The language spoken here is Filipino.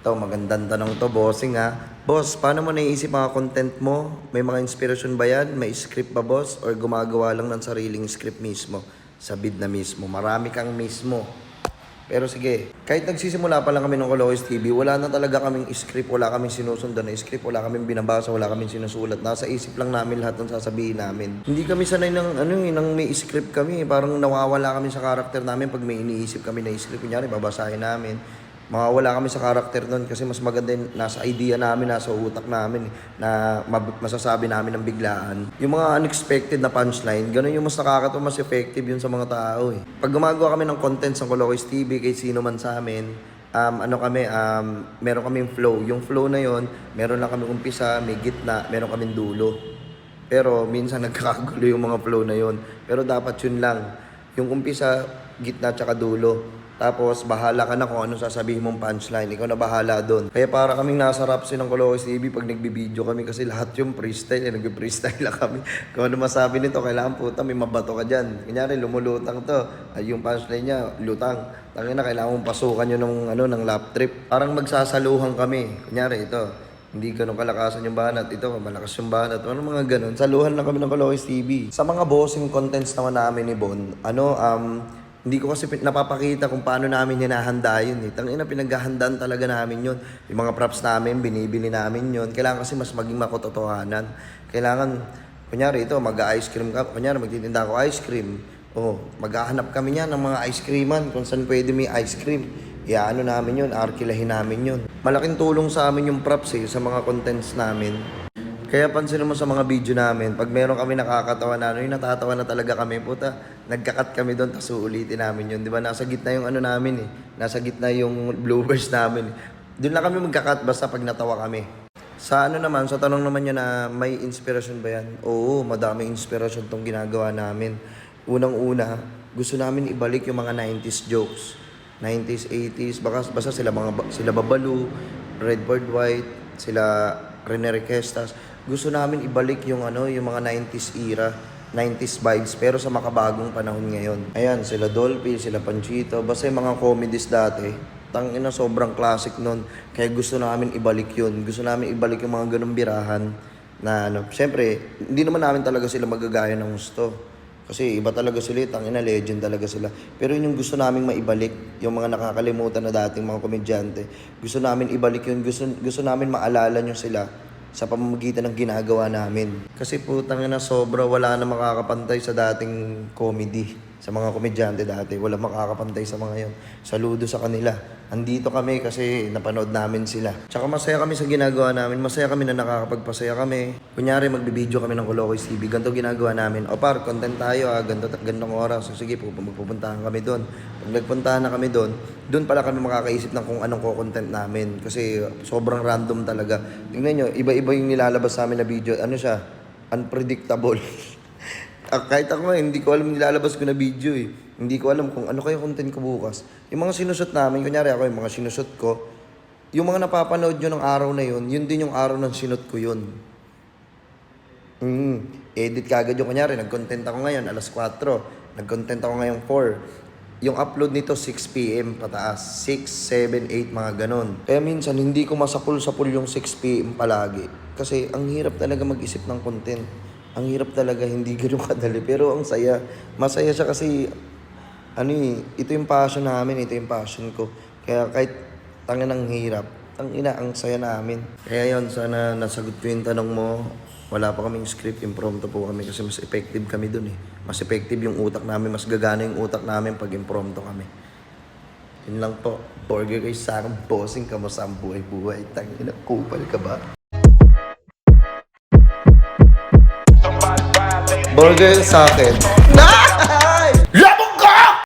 Ito, magandang tanong to, bossing ha. Boss, paano mo naiisip mga content mo? May mga inspirasyon ba yan? May script ba, boss? Or gumagawa lang ng sariling script mismo? Sa bid na mismo. Marami kang mismo. Pero sige, kahit nagsisimula pa lang kami ng Kalokoys TV, wala na talaga kaming script, wala kaming sinusundan na script, wala kaming binabasa, wala kaming sinusulat. Nasa isip lang namin lahat ng sasabihin namin. Hindi kami sanay ng ng may script kami. Parang nawawala kami sa karakter namin pag may iniisip kami na script. Kunyari, babasahin namin. Mawawala kami sa karakter nun kasi mas maganda yung nasa idea namin, nasa utak namin na masasabi namin ng biglaan. Yung mga unexpected na punchline, ganun yung mas nakakatawa, mas effective yun sa mga tao eh. Pag gumagawa kami ng content sa Kalokoys TV, kahit sino man sa amin, meron kaming flow. Yung flow na yon, meron lang kami umpisa, may gitna, meron kaming dulo. Pero minsan nagkakagulo yung mga flow na yon. Pero dapat yun lang. Yung umpisa, gitna, tsaka dulo. Tapos, bahala ka na kung ano sasabihin mong punchline. Ikaw na bahala doon. Kaya para kaming nasa Rapsi ng Kalokoys TV pag nagbibideo kami kasi lahat yung freestyle. Nag-freestyle lang kami. Kung ano masabi nito, kailangan puta, may mabato ka dyan. Kunyari, lumulutang to. Ay, yung punchline niya, lutang. Tangina, kailangan mong pasukan yun ng lap trip. Parang magsasaluhan kami. Kunyari, ito. Hindi ganun kalakasan yung banat. Ito, malakas yung banat. Ano mga ganun. Saluhan lang kami ng Kalokoys TV. Sa mga bossing contents naman namin ni Bon, hindi ko kasi napapakita kung paano namin hinahanda yun eh. Tangina, pinaghahandaan talaga namin yun. Yung mga props namin, binibili namin yun. Kailangan kasi mas maging makototohanan. Kailangan, kunyari ito, mag-ice cream ka. Kunyari, magtitinda ako ice cream. Maghahanap kami niyan ng mga ice creaman kung saan pwede may ice cream. Iaano namin yun, arkilahin namin yun. Malaking tulong sa amin yung props eh, sa mga contents namin. Kaya pansin mo sa mga video namin, pag meron kami nakakatawa na yung natatawa na talaga kami, puta, nagkakat kami doon, tapos uulitin namin yun. Di ba, nasa gitna yung namin eh. Nasa gitna yung bloopers namin. Doon lang kami magkakat basta pag natawa kami. Sa naman, sa tanong naman niya na may inspirasyon ba yan? Oo, madaming inspirasyon tong ginagawa namin. Unang-una, gusto namin ibalik yung mga 90s jokes. 90s, 80s, basta sila Babalu, Redboard White, sila Rene Requestas. Gusto namin ibalik yung mga 90s era, 90s vibes, pero sa makabagong panahon ngayon. Ayan, sila Dolphy, sila Panchito, basta yung mga comedies dati, tangina sobrang classic nun. Kaya gusto namin ibalik yun. Gusto namin ibalik yung mga ganung birahan na Siyempre, hindi naman namin talaga sila magagaya ng gusto. Kasi iba talaga sila, tangina legend talaga sila. Pero yun yung gusto namin maibalik, yung mga nakakalimutan na dating mga komedyante. Gusto namin ibalik yun, gusto namin maalala nyo sila sa pamamagitan ng ginagawa namin. Kasi putang ina sobra, wala na makakapantay sa dating comedy. Sa mga komedyante dati, wala makakapantay sa mga yon. Saludo sa kanila. Andito kami kasi napanood namin sila. Tsaka masaya kami sa ginagawa namin. Masaya kami na nakakapagpasaya kami. Kunyari magbibideo kami ng Kalokoys TV. Ganito ginagawa namin. Content tayo gantong oras. So sige po, magpupuntahan kami doon. Pag nagpuntahan na kami doon, doon pala kami makakaisip ng kung anong content namin. Kasi sobrang random talaga. Tingnan nyo, iba-iba yung nilalabas sa amin na video. Siya? Unpredictable. Kahit ako hindi ko alam nilalabas ko na video eh. Hindi ko alam kung ano kayo content ko bukas. Yung mga sinusot namin, kunyari ako yung mga sinusot ko, yung mga napapanood nyo ng araw na yun din yung araw ng sinot ko yun. Edit kagad yung kunyari, nag-content ako ngayon, alas 4. Nag-content ako ngayong 4. Yung upload nito 6 PM pataas. 6, 7, 8, mga ganon. Kaya minsan, hindi ko masapul-sapul yung 6 PM palagi. Kasi ang hirap talaga mag-isip ng content. Ang hirap talaga, hindi gano'n kadali. Pero ang saya. Masaya siya kasi, ito yung passion namin, ito yung passion ko. Kaya kahit tangan ang hirap, ang saya namin. Kaya yon, sana nasagot ko yung tanong mo. Wala pa kaming script, impromptu po kami kasi mas effective kami dun eh. Mas effective yung utak namin, mas gagana yung utak namin pag impromptu kami. Yun lang po. Burger kay Sarang Bossing, kamusta ang buhay-buhay. Tangina, kupal ka ba? Burger sa akin.